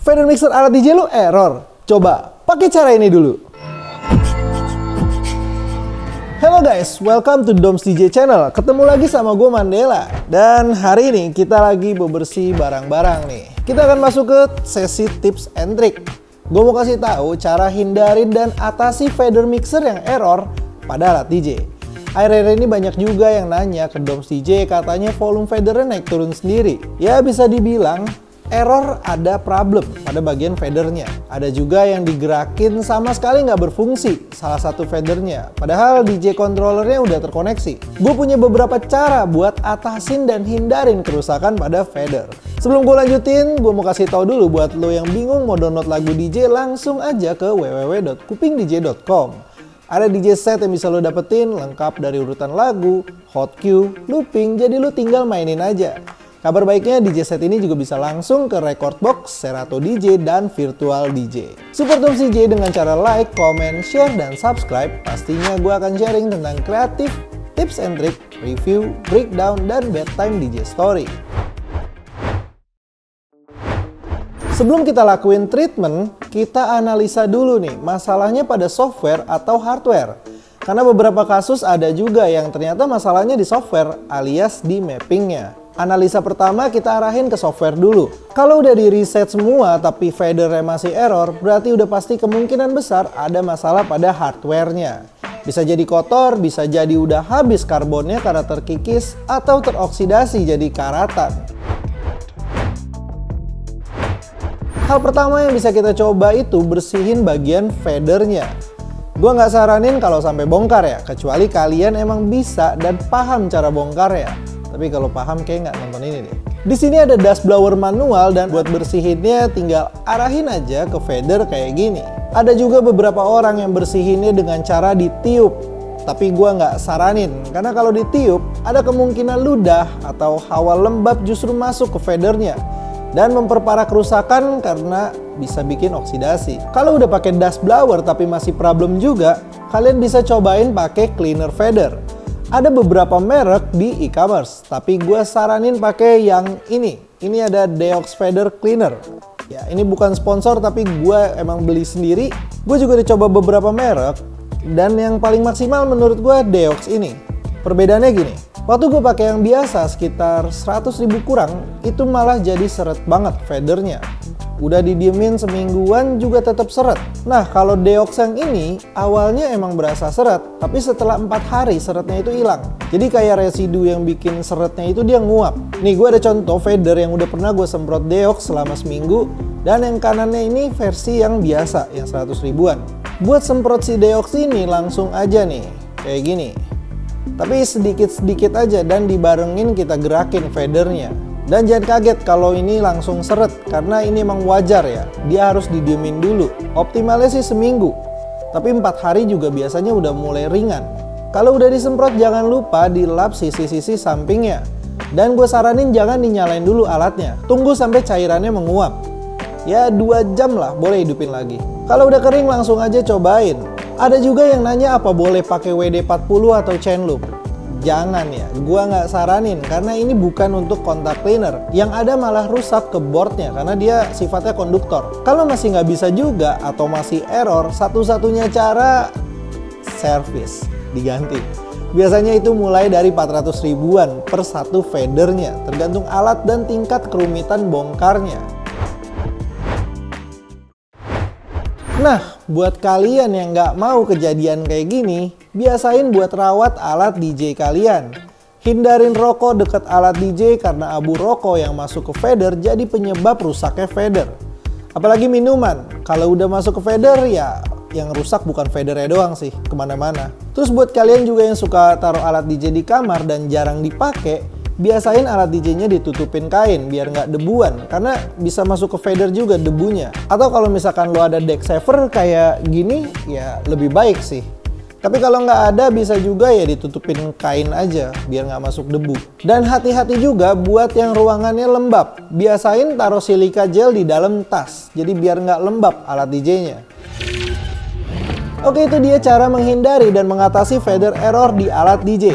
Fader mixer alat DJ lu error? Coba pakai cara ini dulu. Hello guys, welcome to Doms DJ Channel. Ketemu lagi sama gue Mandela. Dan hari ini kita lagi bebersih barang-barang nih. Kita akan masuk ke sesi tips and trick. Gue mau kasih tahu cara hindarin dan atasi fader mixer yang error pada alat DJ. Akhir-akhir ini banyak juga yang nanya ke Doms DJ, katanya volume fadernya naik turun sendiri. Ya bisa dibilang error ada problem pada bagian fadernya. Ada juga yang digerakin sama sekali nggak berfungsi salah satu fadernya. Padahal DJ controllernya udah terkoneksi. Gue punya beberapa cara buat atasin dan hindarin kerusakan pada fader. Sebelum gue lanjutin, gue mau kasih tahu dulu buat lo yang bingung mau download lagu DJ, langsung aja ke www.kupingdj.com. Ada DJ set yang bisa lo dapetin lengkap dari urutan lagu, hot cue, looping, jadi lo tinggal mainin aja. Kabar baiknya DJ set ini juga bisa langsung ke Recordbox, Serato DJ, dan Virtual DJ. Support Doms DJ dengan cara like, comment, share, dan subscribe. Pastinya gue akan sharing tentang kreatif, tips and trick, review, breakdown, dan bedtime DJ story. Sebelum kita lakuin treatment, kita analisa dulu nih masalahnya pada software atau hardware. Karena beberapa kasus ada juga yang ternyata masalahnya di software alias di mappingnya. Analisa pertama kita arahin ke software dulu. Kalau udah di reset semua tapi fadernya masih error, berarti udah pasti kemungkinan besar ada masalah pada hardwarenya. Bisa jadi kotor, bisa jadi udah habis karbonnya karena terkikis, atau teroksidasi jadi karatan. Hal pertama yang bisa kita coba itu bersihin bagian fadernya. Gua nggak saranin kalau sampai bongkar ya, kecuali kalian emang bisa dan paham cara bongkar ya. Tapi kalau paham kayak nggak nonton ini deh. Di sini ada dust blower manual dan buat bersihinnya tinggal arahin aja ke fader kayak gini. Ada juga beberapa orang yang bersihinnya dengan cara ditiup. Tapi gua nggak saranin karena kalau ditiup ada kemungkinan ludah atau hawa lembab justru masuk ke fadernya dan memperparah kerusakan karena bisa bikin oksidasi. Kalau udah pakai dust blower tapi masih problem juga, kalian bisa cobain pakai cleaner fader. Ada beberapa merek di e-commerce, tapi gue saranin pakai yang ini. Ini ada Deox Fader Cleaner. Ya, ini bukan sponsor, tapi gue emang beli sendiri. Gue juga udah coba beberapa merek, dan yang paling maksimal menurut gue Deox ini. Perbedaannya gini, waktu gue pakai yang biasa sekitar 100.000 kurang, itu malah jadi seret banget fadernya. Udah didiemin semingguan juga tetap seret. Nah kalau Deox yang ini awalnya emang berasa seret, tapi setelah 4 hari seretnya itu hilang. Jadi kayak residu yang bikin seretnya itu dia nguap. Nih gue ada contoh fader yang udah pernah gue semprot Deox selama seminggu. Dan yang kanannya ini versi yang biasa, yang 100 ribuan. Buat semprot si Deox ini langsung aja nih, kayak gini. Tapi sedikit-sedikit aja dan dibarengin kita gerakin fadernya. Dan jangan kaget kalau ini langsung seret, karena ini emang wajar ya. Dia harus didiemin dulu. Optimalnya sih seminggu. Tapi 4 hari juga biasanya udah mulai ringan. Kalau udah disemprot jangan lupa dilap sisi-sisi sampingnya. Dan gue saranin jangan dinyalain dulu alatnya. Tunggu sampai cairannya menguap. Ya 2 jam lah boleh hidupin lagi. Kalau udah kering langsung aja cobain. Ada juga yang nanya apa boleh pakai WD-40 atau chain loop. Jangan ya, gua nggak saranin karena ini bukan untuk kontak cleaner. Yang ada malah rusak ke boardnya karena dia sifatnya konduktor. Kalau masih nggak bisa juga atau masih error, satu-satunya cara service, diganti. Biasanya itu mulai dari 400 ribuan per satu fadernya, tergantung alat dan tingkat kerumitan bongkarnya. Nah, buat kalian yang nggak mau kejadian kayak gini, biasain buat rawat alat DJ kalian. Hindarin rokok dekat alat DJ karena abu rokok yang masuk ke fader jadi penyebab rusaknya fader. Apalagi minuman, kalau udah masuk ke fader ya yang rusak bukan fadernya doang sih, kemana-mana. Terus buat kalian juga yang suka taruh alat DJ di kamar dan jarang dipakai, biasain alat DJ-nya ditutupin kain biar nggak debuan karena bisa masuk ke fader juga debunya. Atau kalau misalkan lo ada deck saver kayak gini ya lebih baik sih. Tapi kalau nggak ada bisa juga ya ditutupin kain aja biar nggak masuk debu. Dan hati-hati juga buat yang ruangannya lembab. Biasain taruh silika gel di dalam tas jadi biar nggak lembab alat DJ-nya. Oke, itu dia cara menghindari dan mengatasi fader error di alat DJ.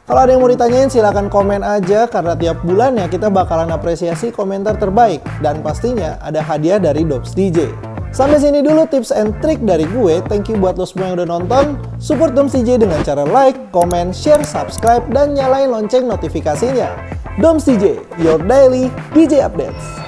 Kalau ada yang mau ditanyain silahkan komen aja, karena tiap bulannya kita bakalan apresiasi komentar terbaik. Dan pastinya ada hadiah dari Dops DJ. Sampai sini dulu tips and trick dari gue. Thank you buat lo semua yang udah nonton. Support Dops DJ dengan cara like, comment, share, subscribe, dan nyalain lonceng notifikasinya. Dops DJ, your daily DJ updates.